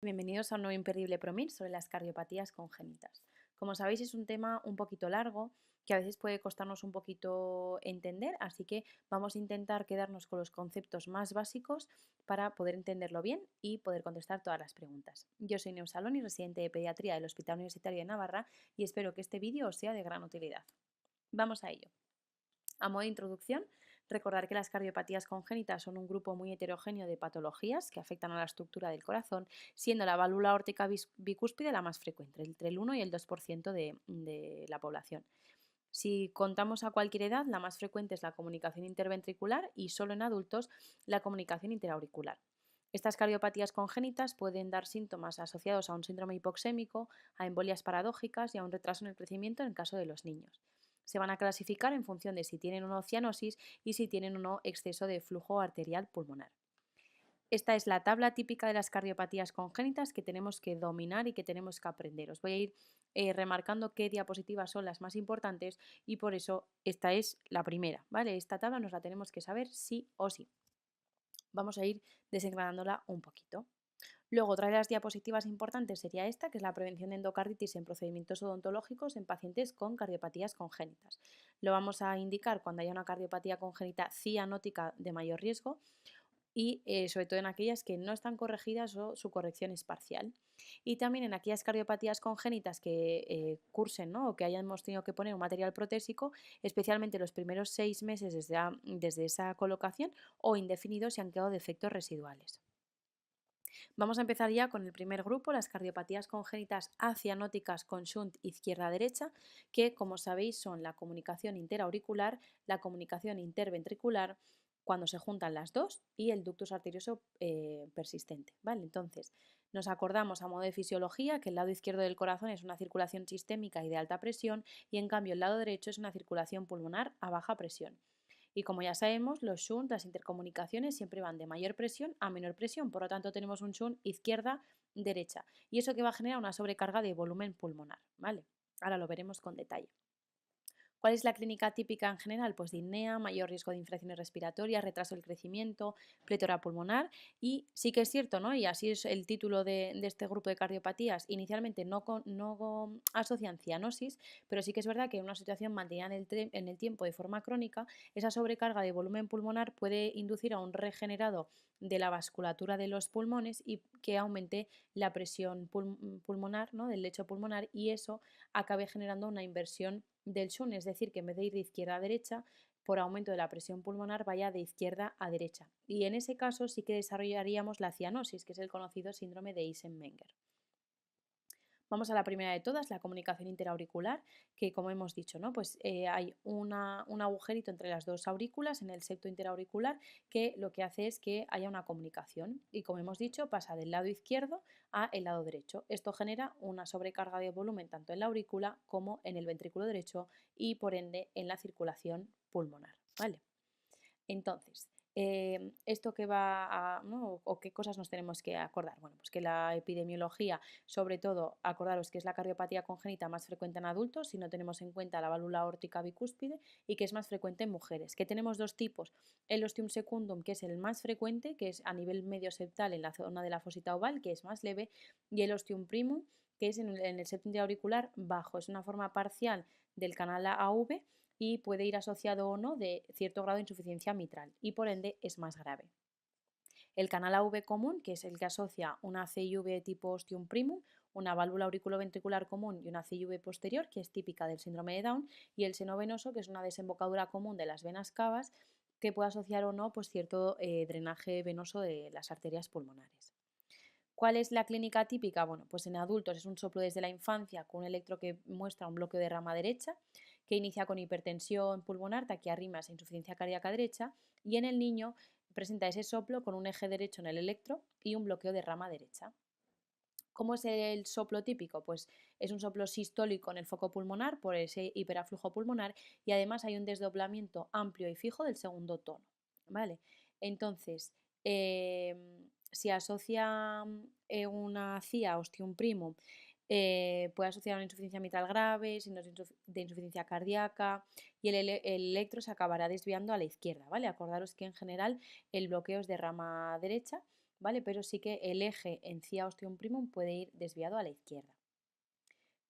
Bienvenidos a un nuevo imperdible PROMIR sobre las cardiopatías congénitas. Como sabéis, es un tema un poquito largo que a veces puede costarnos un poquito entender, así que vamos a intentar quedarnos con los conceptos más básicos para poder entenderlo bien y poder contestar todas las preguntas. Yo soy Neus Saloni, residente de pediatría del Hospital Universitario de Navarra, y espero que este vídeo os sea de gran utilidad. Vamos a ello. A modo de introducción, recordar que las cardiopatías congénitas son un grupo muy heterogéneo de patologías que afectan a la estructura del corazón, siendo la válvula aórtica bicúspide la más frecuente, entre el 1 y el 2% de la población. Si contamos a cualquier edad, la más frecuente es la comunicación interventricular y solo en adultos la comunicación interauricular. Estas cardiopatías congénitas pueden dar síntomas asociados a un síndrome hipoxémico, a embolias paradójicas y a un retraso en el crecimiento en el caso de los niños. Se van a clasificar en función de si tienen o no cianosis y si tienen o no exceso de flujo arterial pulmonar. Esta es la tabla típica de las cardiopatías congénitas que tenemos que dominar y que tenemos que aprender. Os voy a ir remarcando qué diapositivas son las más importantes y por eso esta es la primera, ¿vale? Esta tabla nos la tenemos que saber sí o sí. Vamos a ir desengranándola un poquito. Luego, otra de las diapositivas importantes sería esta, que es la prevención de endocarditis en procedimientos odontológicos en pacientes con cardiopatías congénitas. Lo vamos a indicar cuando haya una cardiopatía congénita cianótica de mayor riesgo y sobre todo en aquellas que no están corregidas o su corrección es parcial. Y también en aquellas cardiopatías congénitas que cursen, ¿no? O que hayamos tenido que poner un material protésico, especialmente los primeros 6 meses desde esa colocación o indefinidos si han quedado defectos residuales. Vamos a empezar ya con el primer grupo, las cardiopatías congénitas acianóticas con shunt izquierda-derecha, que como sabéis son la comunicación interauricular, la comunicación interventricular, cuando se juntan las dos, y el ductus arterioso persistente. ¿Vale? Entonces, nos acordamos a modo de fisiología que el lado izquierdo del corazón es una circulación sistémica y de alta presión, y en cambio el lado derecho es una circulación pulmonar a baja presión. Y como ya sabemos, los shunt, las intercomunicaciones, siempre van de mayor presión a menor presión. Por lo tanto, tenemos un shunt izquierda-derecha. Y eso que va a generar una sobrecarga de volumen pulmonar. ¿Vale? Ahora lo veremos con detalle. ¿Cuál es la clínica típica en general? Pues disnea, mayor riesgo de infecciones respiratorias, retraso del crecimiento, pletora pulmonar y sí que es cierto, ¿no? Y así es el título de este grupo de cardiopatías, inicialmente no asocian cianosis, pero sí que es verdad que en una situación mantenida en el tiempo de forma crónica, esa sobrecarga de volumen pulmonar puede inducir a un regenerado de la vasculatura de los pulmones y que aumente la presión pulmonar, ¿no? Del lecho pulmonar y eso acabe generando una inversión del shunt, es decir, que en vez de ir de izquierda a derecha, por aumento de la presión pulmonar vaya de izquierda a derecha. Y en ese caso sí que desarrollaríamos la cianosis, que es el conocido síndrome de Eisenmenger. Vamos a la primera de todas, la comunicación interauricular, que como hemos dicho, ¿no? Pues hay un agujerito entre las dos aurículas en el septo interauricular que lo que hace es que haya una comunicación y como hemos dicho pasa del lado izquierdo a el lado derecho. Esto genera una sobrecarga de volumen tanto en la aurícula como en el ventrículo derecho y por ende en la circulación pulmonar, ¿vale? Entonces, ¿esto qué va a, ¿no? o qué cosas nos tenemos que acordar? Bueno, pues que la epidemiología, sobre todo, acordaros que es la cardiopatía congénita más frecuente en adultos, si no tenemos en cuenta la válvula aórtica bicúspide, y que es más frecuente en mujeres. Que tenemos dos tipos, el ostium secundum, que es el más frecuente, que es a nivel medio septal en la zona de la fosita oval, que es más leve, y el ostium primum, que es en el septo intraauricular bajo, es una forma parcial del canal AV y puede ir asociado o no de cierto grado de insuficiencia mitral y por ende es más grave. El canal AV común, que es el que asocia una CIV tipo ostium primum, una válvula auriculoventricular común y una CIV posterior, que es típica del síndrome de Down, y el seno venoso, que es una desembocadura común de las venas cavas, que puede asociar o no pues, cierto drenaje venoso de las arterias pulmonares. ¿Cuál es la clínica típica? Bueno, pues en adultos es un soplo desde la infancia con un electro que muestra un bloqueo de rama derecha, que inicia con hipertensión pulmonar, taquiarritmias e insuficiencia cardíaca derecha, y en el niño presenta ese soplo con un eje derecho en el electro y un bloqueo de rama derecha. ¿Cómo es el soplo típico? Pues es un soplo sistólico en el foco pulmonar por ese hiperaflujo pulmonar y además hay un desdoblamiento amplio y fijo del segundo tono. ¿Vale? Entonces, si asocia una CIA ostium primum, puede asociar una insuficiencia mitral grave, signos de insuficiencia cardíaca y el electro se acabará desviando a la izquierda. ¿Vale? Acordaros que en general el bloqueo es de rama derecha ¿vale? Pero sí que el eje encía ostium primum puede ir desviado a la izquierda.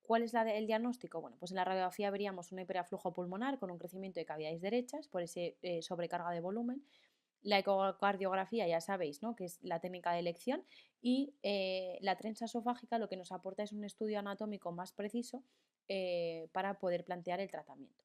¿Cuál es el diagnóstico? Bueno, pues en la radiografía veríamos un hiperaflujo pulmonar con un crecimiento de cavidades derechas por ese sobrecarga de volumen. La ecocardiografía, ya sabéis, ¿no? Que es la técnica de elección, y la trenza esofágica lo que nos aporta es un estudio anatómico más preciso para poder plantear el tratamiento.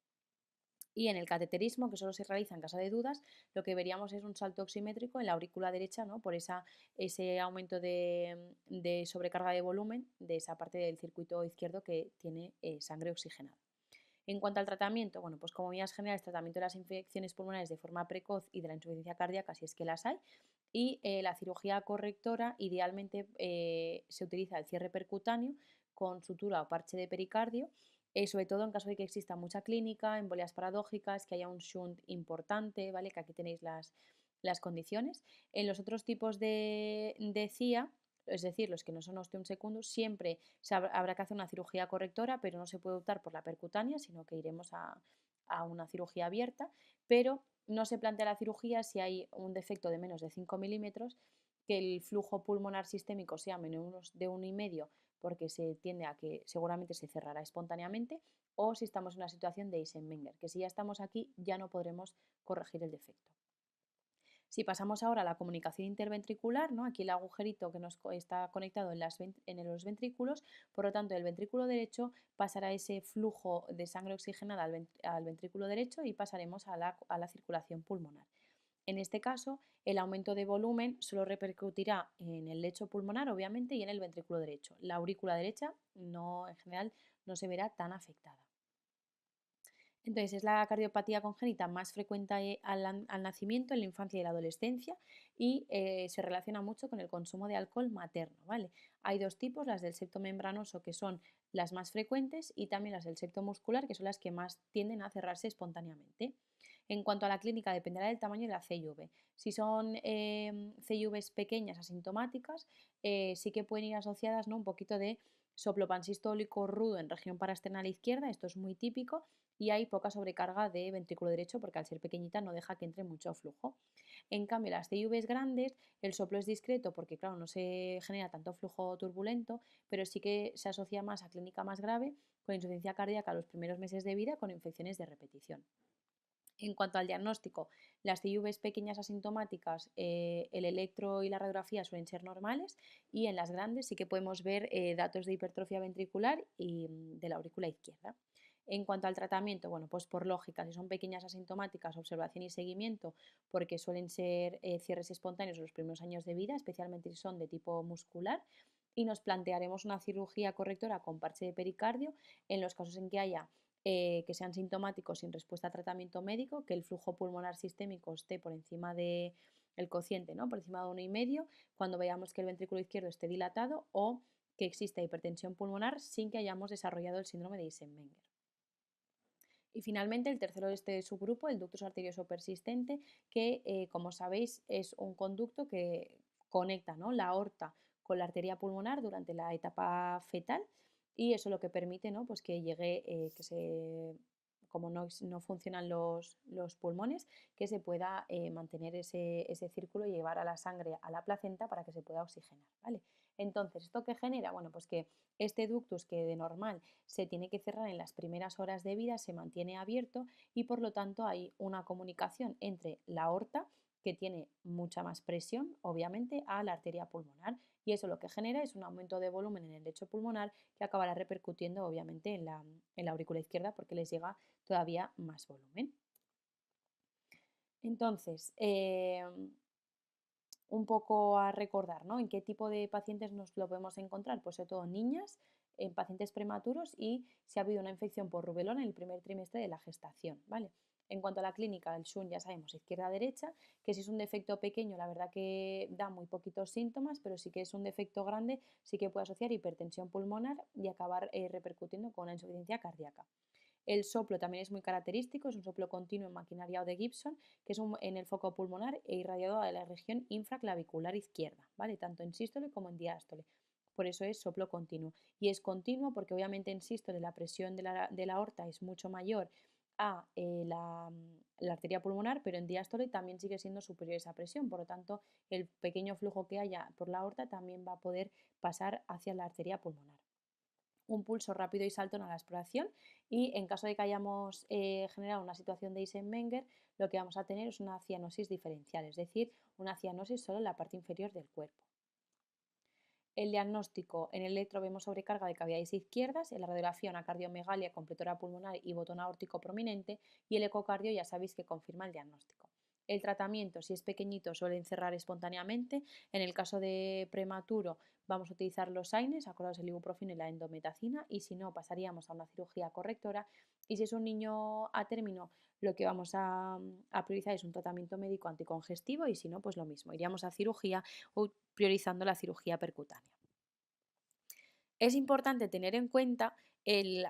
Y en el cateterismo, que solo se realiza en caso de dudas, lo que veríamos es un salto oximétrico en la aurícula derecha, ¿no? Por ese aumento de sobrecarga de volumen de esa parte del circuito izquierdo que tiene sangre oxigenada. En cuanto al tratamiento, bueno, pues como medidas generales, tratamiento de las infecciones pulmonares de forma precoz y de la insuficiencia cardíaca, si es que las hay, y la cirugía correctora, idealmente se utiliza el cierre percutáneo con sutura o parche de pericardio, sobre todo en caso de que exista mucha clínica, embolias paradójicas, que haya un shunt importante, ¿vale? Que aquí tenéis las condiciones. En los otros tipos de CIA, es decir, los que no son ostium secundus, siempre habrá que hacer una cirugía correctora, pero no se puede optar por la percutánea, sino que iremos a una cirugía abierta, pero no se plantea la cirugía si hay un defecto de menos de 5 milímetros, que el flujo pulmonar sistémico sea menos de 1,5, porque se tiende a que seguramente se cerrará espontáneamente, o si estamos en una situación de Eisenmenger, que si ya estamos aquí ya no podremos corregir el defecto. Si pasamos ahora a la comunicación interventricular, ¿no? Aquí el agujerito que nos está conectado en los ventrículos, por lo tanto el ventrículo derecho pasará ese flujo de sangre oxigenada al ventrículo derecho y pasaremos a la circulación pulmonar. En este caso, el aumento de volumen solo repercutirá en el lecho pulmonar, obviamente, y en el ventrículo derecho. La aurícula derecha no, en general, no se verá tan afectada. Entonces, es la cardiopatía congénita más frecuente al nacimiento, en la infancia y la adolescencia, y se relaciona mucho con el consumo de alcohol materno, ¿vale? Hay dos tipos, las del septo membranoso, que son las más frecuentes, y también las del septo muscular, que son las que más tienden a cerrarse espontáneamente. En cuanto a la clínica, dependerá del tamaño de la CIV. Si son CIVs pequeñas, asintomáticas, sí que pueden ir asociadas, ¿no? Un poquito de soplo pansistólico rudo en región paraesternal izquierda, esto es muy típico, y hay poca sobrecarga de ventrículo derecho porque al ser pequeñita no deja que entre mucho flujo. En cambio, las CIVs grandes, el soplo es discreto porque, claro, no se genera tanto flujo turbulento, pero sí que se asocia más a clínica más grave, con insuficiencia cardíaca los primeros meses de vida, con infecciones de repetición. En cuanto al diagnóstico, las CIVs pequeñas asintomáticas, el electro y la radiografía suelen ser normales, y en las grandes sí que podemos ver datos de hipertrofia ventricular y de la aurícula izquierda. En cuanto al tratamiento, bueno, pues por lógica, si son pequeñas asintomáticas, observación y seguimiento, porque suelen ser cierres espontáneos en los primeros años de vida, especialmente si son de tipo muscular, y nos plantearemos una cirugía correctora con parche de pericardio en los casos en que haya que sean sintomáticos sin respuesta a tratamiento médico, que el flujo pulmonar sistémico esté por encima del cociente, ¿no? Por encima de 1,5, cuando veamos que el ventrículo izquierdo esté dilatado, o que exista hipertensión pulmonar sin que hayamos desarrollado el síndrome de Eisenmenger. Y finalmente, el tercero de este subgrupo, el ductus arterioso persistente, que como sabéis es un conducto que conecta, ¿no? La aorta con la arteria pulmonar durante la etapa fetal, y eso lo que permite, ¿no? Pues que llegue, como no funcionan los pulmones, que se pueda mantener ese círculo y llevar a la sangre a la placenta para que se pueda oxigenar, ¿vale? Entonces, ¿esto qué genera? Bueno, pues que este ductus, que de normal se tiene que cerrar en las primeras horas de vida, se mantiene abierto, y por lo tanto hay una comunicación entre la aorta, que tiene mucha más presión, obviamente, a la arteria pulmonar, y eso lo que genera es un aumento de volumen en el lecho pulmonar, que acabará repercutiendo obviamente en la aurícula izquierda, porque les llega todavía más volumen. Entonces, un poco a recordar, ¿no? En qué tipo de pacientes nos lo podemos encontrar, pues sobre todo niñas, en pacientes prematuros, y si ha habido una infección por rubelona en el primer trimestre de la gestación, ¿vale? En cuanto a la clínica, el SUN ya sabemos, izquierda-derecha, que si es un defecto pequeño, la verdad que da muy poquitos síntomas, pero sí que es un defecto grande, sí que puede asociar hipertensión pulmonar y acabar repercutiendo con una insuficiencia cardíaca. El soplo también es muy característico, es un soplo continuo en maquinaria de Gibson, que es en el foco pulmonar e irradiado a la región infraclavicular izquierda, ¿vale? Tanto en sístole como en diástole. Por eso es soplo continuo. Y es continuo porque obviamente en sístole la presión de la aorta es mucho mayor a la arteria pulmonar, pero en diástole también sigue siendo superior esa presión. Por lo tanto, el pequeño flujo que haya por la aorta también va a poder pasar hacia la arteria pulmonar. Un pulso rápido y salto en la exploración, y en caso de que hayamos generado una situación de Eisenmenger, lo que vamos a tener es una cianosis diferencial, es decir, una cianosis solo en la parte inferior del cuerpo. El diagnóstico: en el electro vemos sobrecarga de cavidades izquierdas, en la radiografía una cardiomegalia con pletora pulmonar y botón aórtico prominente, y el ecocardio ya sabéis que confirma el diagnóstico. El tratamiento: si es pequeñito suele cerrar espontáneamente, en el caso de prematuro vamos a utilizar los AINES, acordaos el ibuprofeno y la endometacina, y si no pasaríamos a una cirugía correctora, y si es un niño a término lo que vamos a priorizar es un tratamiento médico anticongestivo, y si no, pues lo mismo, iríamos a cirugía o priorizando la cirugía percutánea. Es importante tener en cuenta el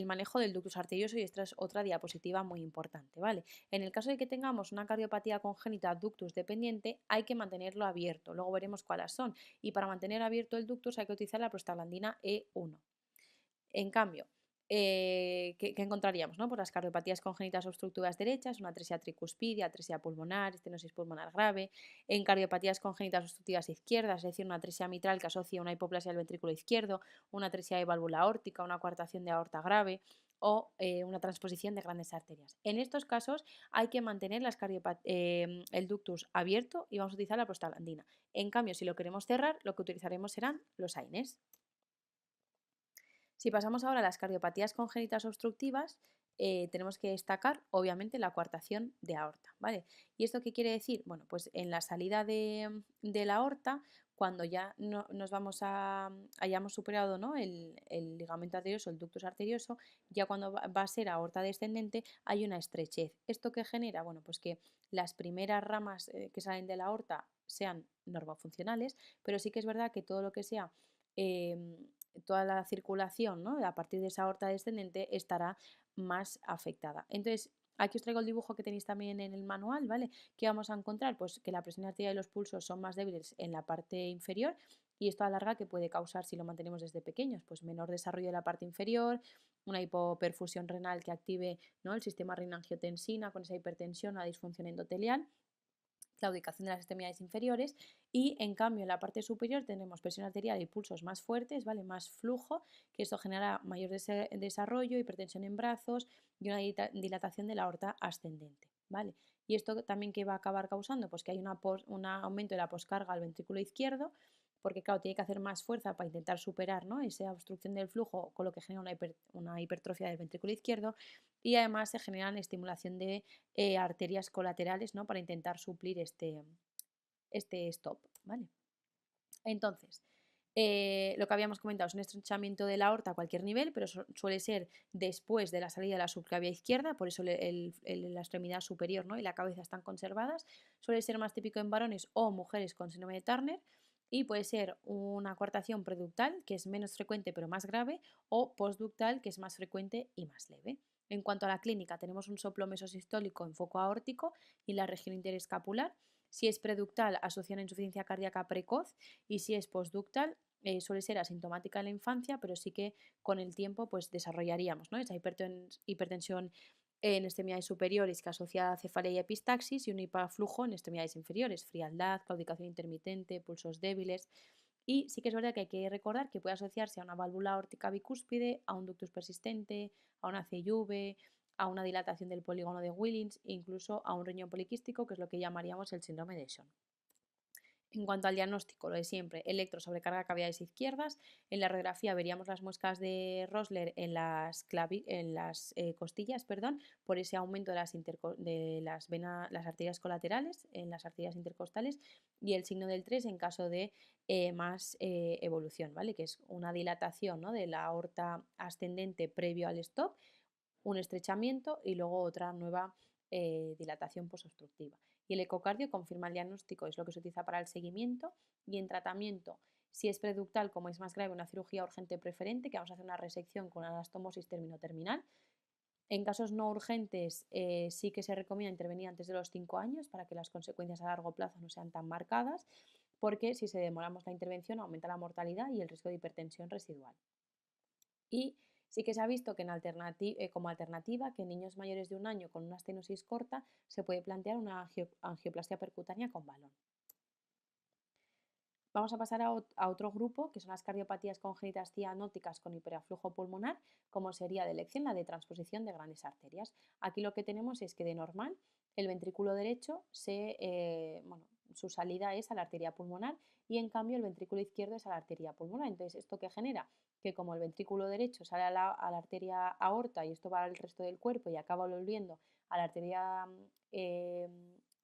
manejo del ductus arterioso, y esta es otra diapositiva muy importante, ¿vale? En el caso de que tengamos una cardiopatía congénita ductus dependiente, hay que mantenerlo abierto, luego veremos cuáles son, y para mantener abierto el ductus hay que utilizar la prostaglandina E1. En cambio, ¿qué encontraríamos? ¿No? Pues las cardiopatías congénitas obstructivas derechas, una atresia tricuspidia, atresia pulmonar, estenosis pulmonar grave. En cardiopatías congénitas obstructivas izquierdas, es decir, una atresia mitral que asocia una hipoplasia del ventrículo izquierdo, una atresia de válvula aórtica, una coartación de aorta grave o una transposición de grandes arterias. En estos casos hay que mantener el ductus abierto y vamos a utilizar la prostaglandina. En cambio, si lo queremos cerrar, lo que utilizaremos serán los AINES. Si pasamos ahora a las cardiopatías congénitas obstructivas, tenemos que destacar obviamente la coartación de aorta, ¿vale? ¿Y esto qué quiere decir? Bueno, pues en la salida de la aorta, cuando ya no, hayamos superado, ¿no?, el ligamento arterioso, el ductus arterioso, ya cuando va a ser aorta descendente hay una estrechez. ¿Esto qué genera? Bueno, pues que las primeras ramas que salen de la aorta sean normofuncionales, pero sí que es verdad que todo lo que sea em, toda la circulación, ¿no?, a partir de esa aorta descendente estará más afectada. Entonces, aquí os traigo el dibujo que tenéis también en el manual, ¿vale? ¿Qué vamos a encontrar? Pues que la presión arterial y los pulsos son más débiles en la parte inferior, y esto a larga que puede causar, si lo mantenemos desde pequeños, pues menor desarrollo de la parte inferior, una hipoperfusión renal que active, ¿no?, el sistema renina-angiotensina con esa hipertensión, la disfunción endotelial, claudicación de las extremidades inferiores, y en cambio en la parte superior tenemos presión arterial y pulsos más fuertes, ¿vale?, más flujo, que esto genera mayor desarrollo, hipertensión en brazos y una dilatación de la aorta ascendente, ¿vale? Y esto también, ¿qué va a acabar causando? Pues que hay un aumento de la poscarga al ventrículo izquierdo, porque claro, tiene que hacer más fuerza para intentar superar, ¿no?, esa obstrucción del flujo, con lo que genera una hipertrofia del ventrículo izquierdo, y además se generan estimulación de arterias colaterales, ¿no?, para intentar suplir este stop, ¿vale? Entonces, lo que habíamos comentado es un estrechamiento de la aorta a cualquier nivel, pero suele ser después de la salida de la subclavia izquierda, por eso la extremidad superior, ¿no?, y la cabeza están conservadas. Suele ser más típico en varones o mujeres con síndrome de Turner, y puede ser una coartación preductal, que es menos frecuente pero más grave, o postductal, que es más frecuente y más leve. En cuanto a la clínica, tenemos un soplo mesosistólico en foco aórtico y la región interescapular. Si es preductal, asocia una insuficiencia cardíaca precoz, y si es postductal, suele ser asintomática en la infancia, pero sí que con el tiempo pues desarrollaríamos, ¿no?, esa hipertensión en extremidades superiores que asocia a cefalea y epistaxis, y un hiperflujo en extremidades inferiores, frialdad, claudicación intermitente, pulsos débiles. Y sí que es verdad que hay que recordar que puede asociarse a una válvula aórtica bicúspide, a un ductus persistente, a una CIV, a una dilatación del polígono de Willings e incluso a un riñón poliquístico, que es lo que llamaríamos el síndrome de Sjögren. En cuanto al diagnóstico, lo de siempre: electro, sobrecarga cavidades izquierdas. En la radiografía veríamos las muescas de Rosler en las costillas, perdón, por ese aumento de las arterias colaterales, en las arterias intercostales, y el signo del 3 en caso de más evolución, ¿vale?, que es una dilatación, ¿no?, de la aorta ascendente previo al stop, un estrechamiento y luego otra nueva dilatación posobstructiva. Y el ecocardio confirma el diagnóstico, es lo que se utiliza para el seguimiento. Y en tratamiento, si es preductal, como es más grave, una cirugía urgente preferente, que vamos a hacer una resección con anastomosis término-terminal. En casos no urgentes, sí que se recomienda intervenir antes de los 5 años para que las consecuencias a largo plazo no sean tan marcadas, porque si se demoramos la intervención aumenta la mortalidad y el riesgo de hipertensión residual. Y Sí que se ha visto que como alternativa que en niños mayores de un año con una estenosis corta se puede plantear una angioplastia percutánea con balón. Vamos a pasar a otro grupo, que son las cardiopatías congénitas cianóticas con hiperaflujo pulmonar, como sería de elección la de transposición de grandes arterias. Aquí lo que tenemos es que de normal el ventrículo derecho su salida es a la arteria pulmonar y en cambio el ventrículo izquierdo es a la arteria pulmonar. Entonces, ¿esto qué genera? Que como el ventrículo derecho sale a la arteria aorta y esto va al resto del cuerpo y acaba volviendo a la arteria,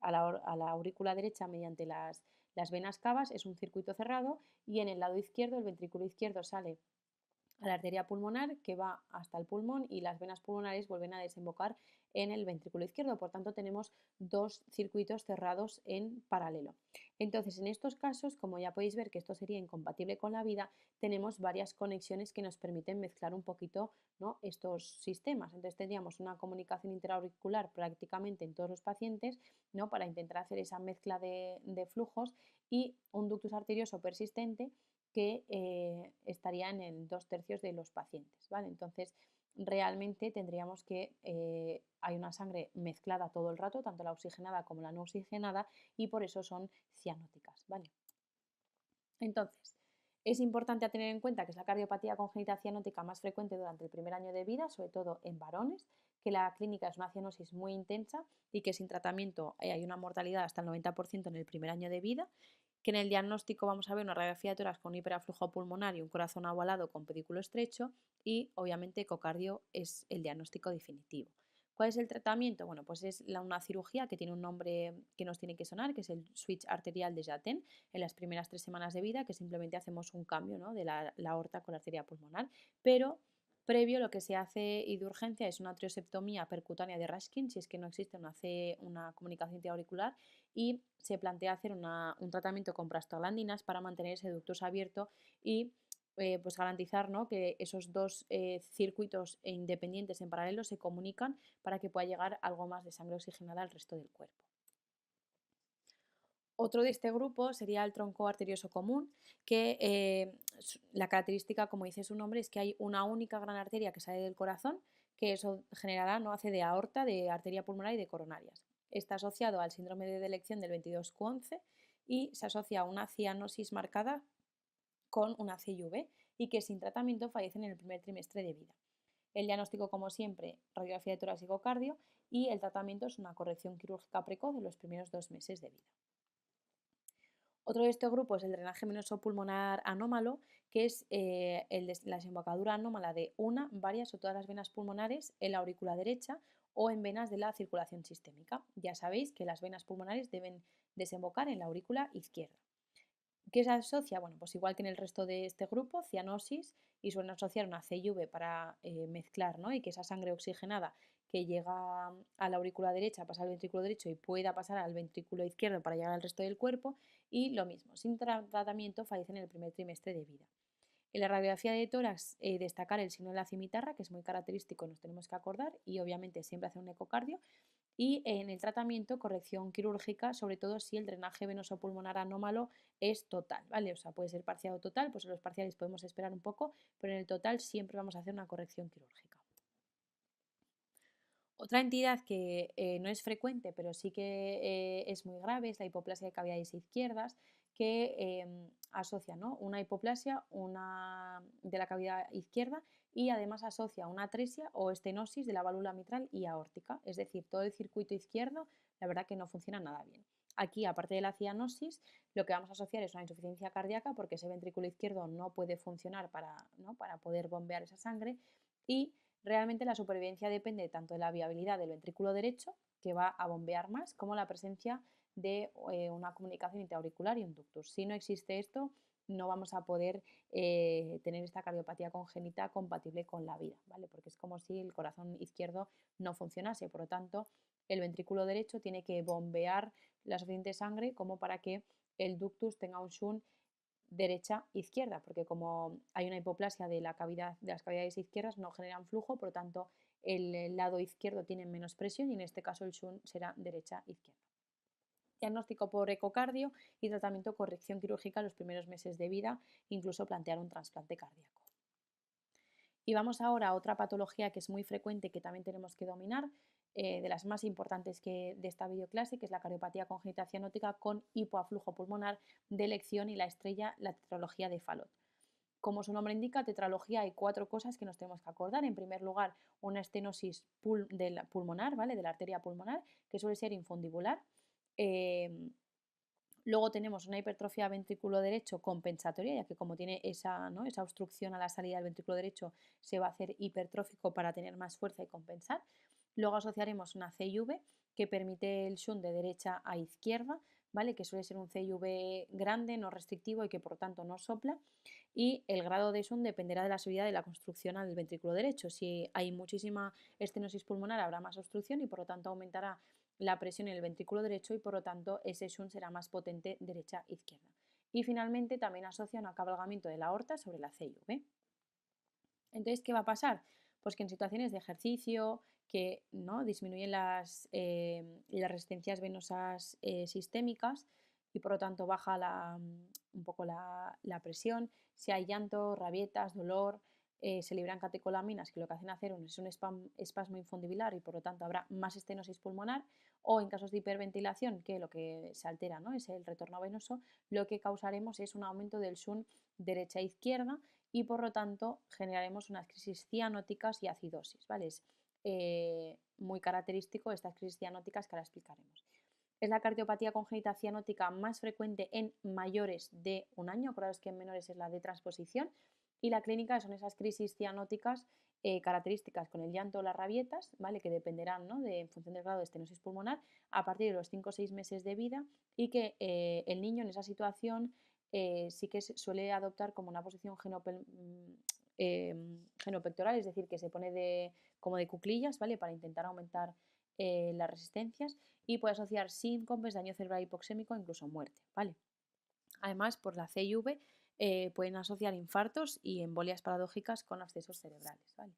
a la aurícula derecha mediante las venas cavas, es un circuito cerrado y en el lado izquierdo el ventrículo izquierdo sale a la arteria pulmonar que va hasta el pulmón y las venas pulmonares vuelven a desembocar en el ventrículo izquierdo. Por tanto, tenemos dos circuitos cerrados en paralelo. Entonces, en estos casos, como ya podéis ver que esto sería incompatible con la vida, tenemos varias conexiones que nos permiten mezclar un poquito, ¿no?, estos sistemas. Entonces, tendríamos una comunicación interauricular prácticamente en todos los pacientes, ¿no?, para intentar hacer esa mezcla de flujos y un ductus arterioso persistente que estaría en el 2/3 de los pacientes, ¿vale? Entonces, realmente tendríamos que hay una sangre mezclada todo el rato, tanto la oxigenada como la no oxigenada, y por eso son cianóticas, ¿vale? Entonces, es importante tener en cuenta que es la cardiopatía congénita cianótica más frecuente durante el primer año de vida, sobre todo en varones, que la clínica es una cianosis muy intensa y que sin tratamiento hay una mortalidad hasta el 90% en el primer año de vida, que en el diagnóstico vamos a ver una radiografía de tórax con hiperaflujo pulmonar y un corazón ovalado con pedículo estrecho y obviamente ecocardio es el diagnóstico definitivo. ¿Cuál es el tratamiento? Bueno, pues es una cirugía que tiene un nombre que nos tiene que sonar, que es el switch arterial de Jatten en las primeras 3 semanas de vida, que simplemente hacemos un cambio, ¿no?, de la aorta con la arteria pulmonar, pero previo lo que se hace y de urgencia es una trioseptomía percutánea de Rashkin, si es que no existe una comunicación intraauricular, y se plantea hacer un tratamiento con prostaglandinas para mantener ese ductus abierto y pues garantizar, ¿no?, que esos dos circuitos independientes en paralelo se comunican para que pueda llegar algo más de sangre oxigenada al resto del cuerpo. Otro de este grupo sería el tronco arterioso común, que la característica, como dice su nombre, es que hay una única gran arteria que sale del corazón, que eso generará, ¿no?, hace de aorta, de arteria pulmonar y de coronarias. Está asociado al síndrome de elección del 22q11 y se asocia a una cianosis marcada con una CIV y que sin tratamiento fallecen en el primer trimestre de vida. El diagnóstico, como siempre, radiografía de tórax y ecocardio, y el tratamiento es una corrección quirúrgica precoz en los primeros 2 meses de vida. Otro de este grupo es el drenaje venoso pulmonar anómalo, que es la desembocadura anómala de una, varias o todas las venas pulmonares en la aurícula derecha o en venas de la circulación sistémica. Ya sabéis que las venas pulmonares deben desembocar en la aurícula izquierda. ¿Qué se asocia? Bueno, pues igual que en el resto de este grupo, cianosis, y suelen asociar una CIV para mezclar, ¿no?, y que esa sangre oxigenada que llega a la aurícula derecha pasa al ventrículo derecho y pueda pasar al ventrículo izquierdo para llegar al resto del cuerpo, y lo mismo, sin tratamiento fallecen en el primer trimestre de vida. En la radiografía de tórax, destacar el signo de la cimitarra, que es muy característico, nos tenemos que acordar, y obviamente siempre hacer un ecocardio. Y en el tratamiento, corrección quirúrgica, sobre todo si el drenaje venoso pulmonar anómalo es total, ¿vale? O sea, puede ser parcial o total, pues en los parciales podemos esperar un poco, pero en el total siempre vamos a hacer una corrección quirúrgica. Otra entidad que no es frecuente, pero sí que es muy grave, es la hipoplasia de cavidades izquierdas, que asocia, ¿no?, una hipoplasia de la cavidad izquierda y además asocia una atresia o estenosis de la válvula mitral y aórtica, es decir, todo el circuito izquierdo, la verdad que no funciona nada bien. Aquí, aparte de la cianosis, lo que vamos a asociar es una insuficiencia cardíaca porque ese ventrículo izquierdo no puede funcionar para poder bombear esa sangre, y realmente la supervivencia depende tanto de la viabilidad del ventrículo derecho, que va a bombear más, como la presencia de una comunicación intraauricular y un ductus. Si no existe esto, no vamos a poder tener esta cardiopatía congénita compatible con la vida, ¿vale? Porque es como si el corazón izquierdo no funcionase. Por lo tanto, el ventrículo derecho tiene que bombear la suficiente sangre como para que el ductus tenga un shunt derecha-izquierda, porque como hay una hipoplasia de las cavidades izquierdas, no generan flujo, por lo tanto el lado izquierdo tiene menos presión y en este caso el shunt será derecha-izquierda. Diagnóstico por ecocardio y tratamiento corrección quirúrgica en los primeros meses de vida, incluso plantear un trasplante cardíaco. Y vamos ahora a otra patología que es muy frecuente, que también tenemos que dominar, de las más importantes de esta videoclase, que es la cardiopatía congénita cianótica con hipoaflujo pulmonar de elección y la estrella, la tetralogía de Fallot. Como su nombre indica, tetralogía, hay 4 cosas que nos tenemos que acordar. En primer lugar, una estenosis pulmonar, ¿vale? De la arteria pulmonar, que suele ser infundibular. Eh, Luego tenemos una hipertrofia ventrículo derecho compensatoria, ya que como tiene esa, ¿no?, esa obstrucción a la salida del ventrículo derecho, se va a hacer hipertrófico para tener más fuerza y compensar. Luego asociaremos una CIV que permite el shunt de derecha a izquierda, ¿vale?, que suele ser un CIV grande, no restrictivo y que por lo tanto no sopla. Y el grado de shunt dependerá de la subida de la construcción al ventrículo derecho. Si hay muchísima estenosis pulmonar, habrá más obstrucción y por lo tanto aumentará la presión en el ventrículo derecho y por lo tanto ese shunt será más potente derecha-izquierda. Y finalmente también asocia un acabalgamiento de la aorta sobre la CIV. Entonces, ¿qué va a pasar? Pues que en situaciones de ejercicio que, ¿no?, disminuyen las resistencias venosas sistémicas y por lo tanto baja un poco la presión, si hay llanto, rabietas, dolor, se liberan catecolaminas que lo que hacen hacer es un espasmo infundibular y por lo tanto habrá más estenosis pulmonar, o en casos de hiperventilación, que lo que se altera, ¿no?, es el retorno venoso, lo que causaremos es un aumento del shunt derecha-izquierda y por lo tanto generaremos unas crisis cianóticas y acidosis, ¿vale? Es muy característico estas crisis cianóticas que ahora explicaremos. Es la cardiopatía congénita cianótica más frecuente en mayores de un año, acordaos que en menores es la de transposición, y la clínica son esas crisis cianóticas características con el llanto o las rabietas, ¿vale?, que dependerán, ¿no?, en función del grado de estenosis pulmonar a partir de los 5 o 6 meses de vida y que el niño en esa situación sí que suele adoptar como una posición genopectoral, es decir, que se pone como de cuclillas, ¿vale?, para intentar aumentar las resistencias y puede asociar síncopes, daño cerebral hipoxémico, incluso muerte, ¿vale? Además, por la CIV pueden asociar infartos y embolias paradójicas con abscesos cerebrales, ¿vale?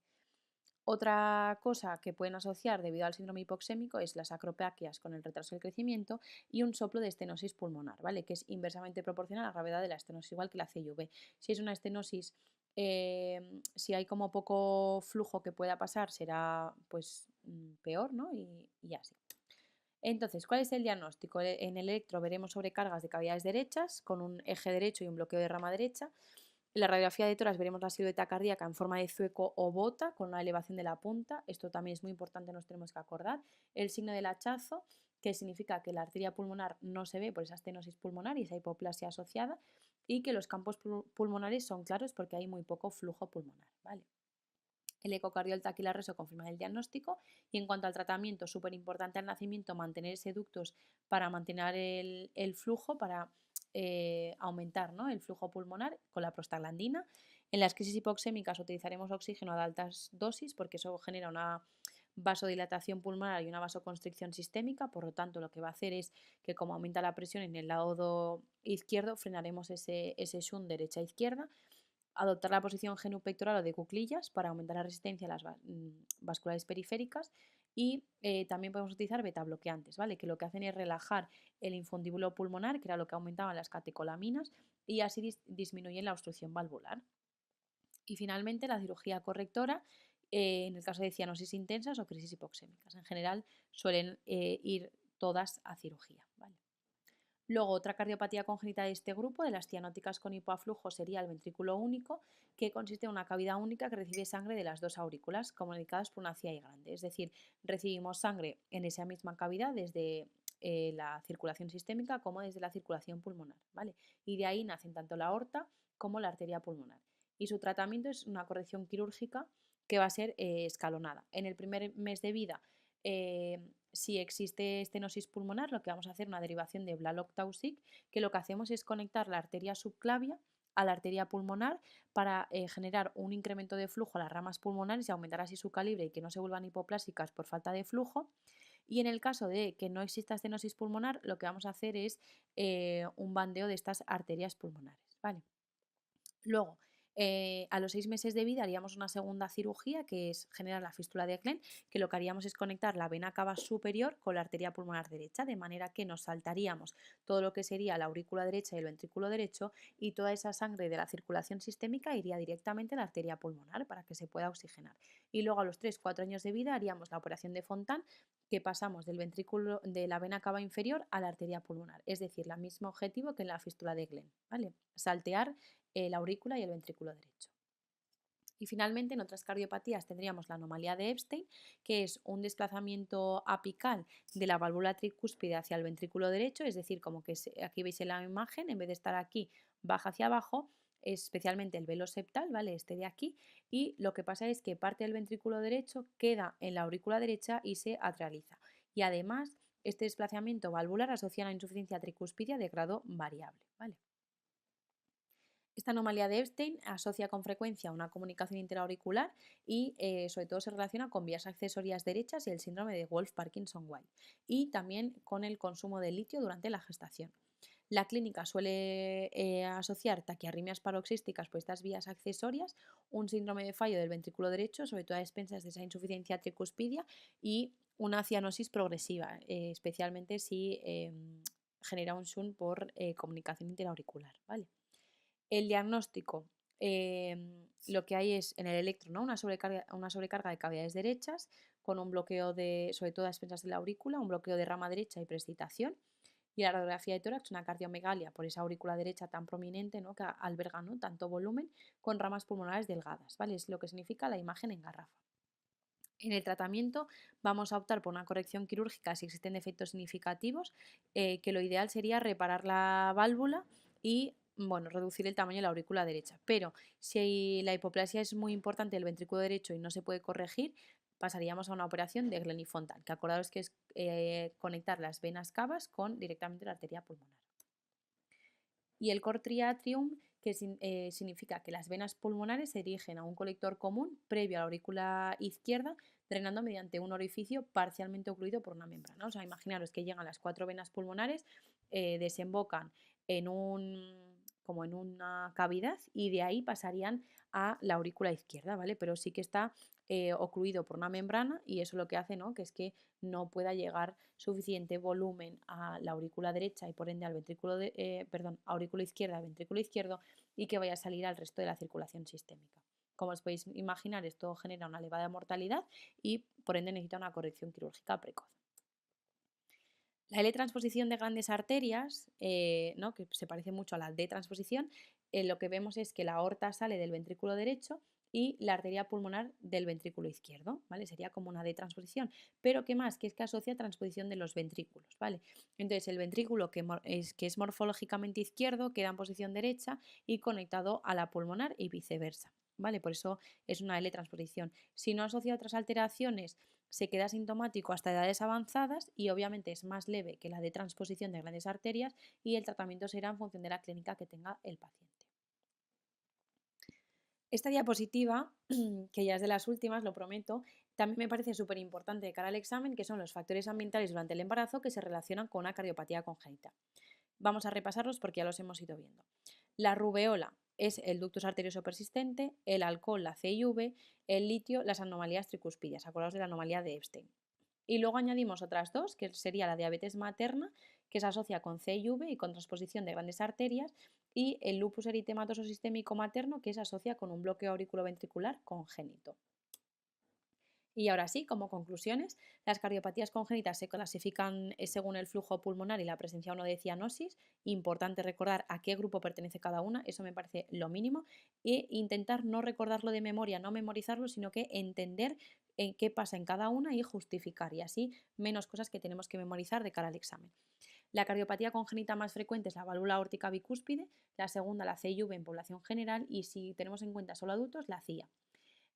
Otra cosa que pueden asociar debido al síndrome hipoxémico es las acropaquias con el retraso del crecimiento y un soplo de estenosis pulmonar, ¿vale?, que es inversamente proporcional a la gravedad de la estenosis, igual que la CIV. Si es una estenosis, si hay como poco flujo que pueda pasar, será pues peor, ¿no? Y así. Entonces, ¿cuál es el diagnóstico? En el electro veremos sobrecargas de cavidades derechas con un eje derecho y un bloqueo de rama derecha. En la radiografía de tórax veremos la silueta cardíaca en forma de zueco o bota con una elevación de la punta. Esto también es muy importante, nos tenemos que acordar. El signo del hachazo, que significa que la arteria pulmonar no se ve por esa estenosis pulmonar y esa hipoplasia asociada, y que los campos pulmonares son claros porque hay muy poco flujo pulmonar, ¿vale? El ecocardiograma taquilar eso confirma el diagnóstico y en cuanto al tratamiento, súper importante al nacimiento mantener ese ductos para mantener el flujo, para aumentar, ¿no?, el flujo pulmonar con la prostaglandina. En las crisis hipoxémicas utilizaremos oxígeno a altas dosis porque eso genera una vasodilatación pulmonar y una vasoconstricción sistémica, por lo tanto lo que va a hacer es que como aumenta la presión en el lado izquierdo, frenaremos ese shunt derecha-izquierda. Adoptar la posición genupectoral o de cuclillas para aumentar la resistencia a las vasculares periféricas y también podemos utilizar beta bloqueantes, ¿vale?, que lo que hacen es relajar el infundíbulo pulmonar, que era lo que aumentaban las catecolaminas, y así disminuyen la obstrucción valvular. Y finalmente la cirugía correctora en el caso de cianosis intensas o crisis hipoxémicas. En general suelen ir todas a cirugía, ¿vale? Luego, otra cardiopatía congénita de este grupo, de las cianóticas con hipoaflujo, sería el ventrículo único, que consiste en una cavidad única que recibe sangre de las dos aurículas, comunicadas por una CI grande. Es decir, recibimos sangre en esa misma cavidad desde la circulación sistémica como desde la circulación pulmonar, ¿vale? Y de ahí nacen tanto la aorta como la arteria pulmonar. Y su tratamiento es una corrección quirúrgica que va a ser escalonada. En el primer mes de vida, si existe estenosis pulmonar, lo que vamos a hacer es una derivación de Blalock-Taussig, que lo que hacemos es conectar la arteria subclavia a la arteria pulmonar para generar un incremento de flujo a las ramas pulmonares y aumentar así su calibre y que no se vuelvan hipoplásicas por falta de flujo. Y en el caso de que no exista estenosis pulmonar, lo que vamos a hacer es un bandeo de estas arterias pulmonares, ¿vale? Luego, A los 6 meses de vida haríamos una segunda cirugía, que es generar la fístula de Glenn, que lo que haríamos es conectar la vena cava superior con la arteria pulmonar derecha, de manera que nos saltaríamos todo lo que sería la aurícula derecha y el ventrículo derecho, y toda esa sangre de la circulación sistémica iría directamente a la arteria pulmonar para que se pueda oxigenar. Y luego a los 3-4 años de vida haríamos la operación de Fontan, que pasamos del ventrículo de la vena cava inferior a la arteria pulmonar, es decir, el mismo objetivo que en la fístula de Glenn, ¿vale? Saltear la aurícula y el ventrículo derecho. Y finalmente, en otras cardiopatías tendríamos la anomalía de Epstein, que es un desplazamiento apical de la válvula tricúspide hacia el ventrículo derecho, es decir, como que aquí veis en la imagen, en vez de estar aquí, baja hacia abajo, especialmente el velo septal, ¿vale? Este de aquí, y lo que pasa es que parte del ventrículo derecho queda en la aurícula derecha y se atrializa. Y además, este desplazamiento valvular asocia a una insuficiencia tricúspide de grado variable, ¿vale? Esta anomalía de Epstein asocia con frecuencia una comunicación interauricular y sobre todo se relaciona con vías accesorias derechas y el síndrome de Wolff-Parkinson-White y también con el consumo de litio durante la gestación. La clínica suele asociar taquiarritmias paroxísticas por estas vías accesorias, un síndrome de fallo del ventrículo derecho, sobre todo a expensas de esa insuficiencia tricuspidia, y una cianosis progresiva, especialmente si genera un shunt por comunicación interauricular, ¿vale? El diagnóstico, lo que hay es en el electro, ¿no? Una sobrecarga de cavidades derechas con un bloqueo de, sobre todo a expensas de la aurícula, un bloqueo de rama derecha y prescitación. Y la radiografía de tórax, una cardiomegalia por esa aurícula derecha tan prominente, ¿no? Que alberga, ¿no? Tanto volumen con ramas pulmonares delgadas, ¿vale? Es lo que significa la imagen en garrafa. En el tratamiento vamos a optar por una corrección quirúrgica si existen defectos significativos, que lo ideal sería reparar la válvula y bueno, reducir el tamaño de la aurícula derecha. Pero si la hipoplasia es muy importante del ventrículo derecho y no se puede corregir, pasaríamos a una operación de Glenn y Fontan, que acordaros que es conectar las venas cavas con directamente la arteria pulmonar. Y el cor triatrium, que significa que las venas pulmonares se dirigen a un colector común previo a la aurícula izquierda, drenando mediante un orificio parcialmente ocluido por una membrana. O sea, imaginaros que llegan las 4 venas pulmonares, desembocan en como en una cavidad y de ahí pasarían a la aurícula izquierda, ¿vale? Pero sí que está ocluido por una membrana y eso lo que hace, ¿no? Que es que no pueda llegar suficiente volumen a la aurícula derecha y por ende al aurícula izquierda, al ventrículo izquierdo, y que vaya a salir al resto de la circulación sistémica. Como os podéis imaginar, esto genera una elevada mortalidad y por ende necesita una corrección quirúrgica precoz. La L-transposición de grandes arterias, ¿no? Que se parece mucho a la D-transposición, lo que vemos es que la aorta sale del ventrículo derecho y la arteria pulmonar del ventrículo izquierdo, ¿vale? Sería como una D-transposición. Pero ¿qué más? Que es que asocia transposición de los ventrículos, ¿vale? Entonces el ventrículo que es morfológicamente izquierdo queda en posición derecha y conectado a la pulmonar y viceversa, ¿vale? Por eso es una L-transposición. Si no asocia otras alteraciones, se queda asintomático hasta edades avanzadas y obviamente es más leve que la de transposición de grandes arterias y el tratamiento será en función de la clínica que tenga el paciente. Esta diapositiva, que ya es de las últimas, lo prometo, también me parece súper importante de cara al examen, que son los factores ambientales durante el embarazo que se relacionan con una cardiopatía congénita. Vamos a repasarlos porque ya los hemos ido viendo. La rubeola es el ductus arterioso persistente, el alcohol, la CIV, el litio, las anomalías tricuspidias. Acordaos de la anomalía de Epstein. Y luego añadimos otras dos, que sería la diabetes materna, que se asocia con CIV y con transposición de grandes arterias, y el lupus eritematoso sistémico materno, que se asocia con un bloqueo auriculoventricular congénito. Y ahora sí, como conclusiones, las cardiopatías congénitas se clasifican según el flujo pulmonar y la presencia o no de cianosis. Importante recordar a qué grupo pertenece cada una, eso me parece lo mínimo. E intentar no recordarlo de memoria, no memorizarlo, sino que entender en qué pasa en cada una y justificar. Y así menos cosas que tenemos que memorizar de cara al examen. La cardiopatía congénita más frecuente es la válvula aórtica bicúspide, la segunda la CIV en población general y si tenemos en cuenta solo adultos, la CIA.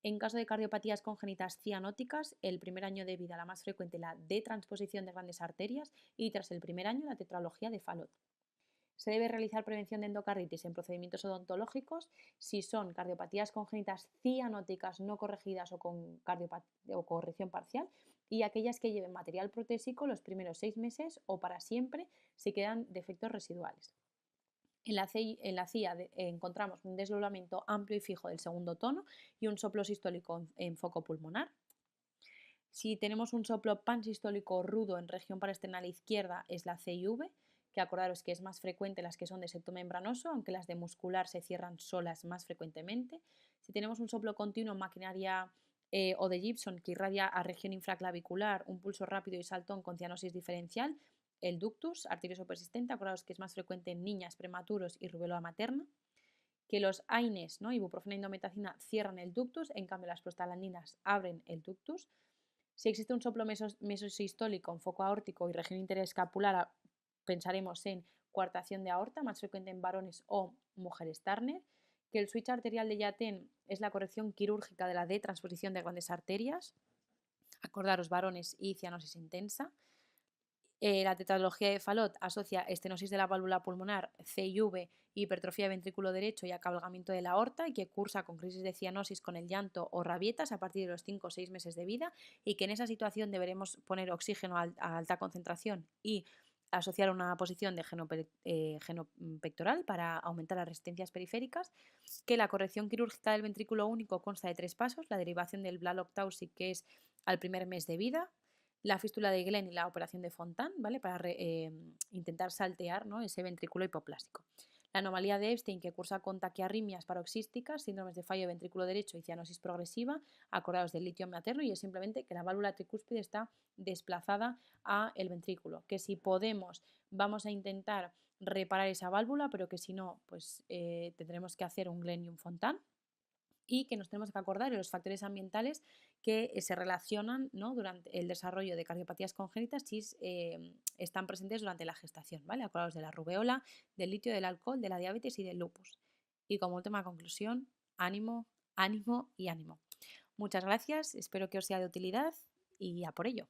En caso de cardiopatías congénitas cianóticas, el primer año de vida la más frecuente la de-transposición de grandes arterias y tras el primer año la tetralogía de Fallot. Se debe realizar prevención de endocarditis en procedimientos odontológicos si son cardiopatías congénitas cianóticas no corregidas o con corrección parcial y aquellas que lleven material protésico los primeros 6 meses o para siempre si quedan defectos residuales. En la CIA encontramos un desdoblamiento amplio y fijo del segundo tono y un soplo sistólico en foco pulmonar. Si tenemos un soplo pansistólico rudo en región parasternal izquierda es la CIV, que acordaros que es más frecuente las que son de septo membranoso, aunque las de muscular se cierran solas más frecuentemente. Si tenemos un soplo continuo en maquinaria o de Gibson que irradia a región infraclavicular, un pulso rápido y saltón con cianosis diferencial, el ductus arterioso persistente, acordaos que es más frecuente en niñas, prematuros y rubéola materna. Que los AINES, ¿no? ibuprofena e indometacina, cierran el ductus, en cambio las prostaglandinas abren el ductus. Si existe un soplo mesosistólico en foco aórtico y región interescapular, pensaremos en coartación de aorta, más frecuente en varones o mujeres Turner. Que el switch arterial de Yaten es la corrección quirúrgica de la D-transposición de grandes arterias. Acordaros, varones y cianosis intensa. La tetralogía de Fallot asocia estenosis de la válvula pulmonar, CIV, hipertrofia de ventrículo derecho y acabalgamiento de la aorta, y que cursa con crisis de cianosis con el llanto o rabietas a partir de los 5 o 6 meses de vida, y que en esa situación deberemos poner oxígeno a alta concentración y asociar una posición de geno pectoral para aumentar las resistencias periféricas. Que la corrección quirúrgica del ventrículo único consta de 3 pasos: la derivación del Blalock-Taussig, que es al primer mes de vida, la fístula de Glenn y la operación de Fontan, ¿vale? Para intentar saltear, ¿no? ese ventrículo hipoplástico. La anomalía de Epstein, que cursa con taquiarritmias paroxísticas, síndromes de fallo de ventrículo derecho y cianosis progresiva, acordados del litio materno, y es simplemente que la válvula tricúspide está desplazada a el ventrículo. Que si podemos, vamos a intentar reparar esa válvula, pero que si no, pues tendremos que hacer un Glenn y un Fontan. Y que nos tenemos que acordar de los factores ambientales que se relacionan, ¿no? durante el desarrollo de cardiopatías congénitas si están presentes durante la gestación, ¿vale? Acordados de la rubeola, del litio, del alcohol, de la diabetes y del lupus. Y como última conclusión, ánimo, ánimo y ánimo. Muchas gracias, espero que os sea de utilidad y a por ello.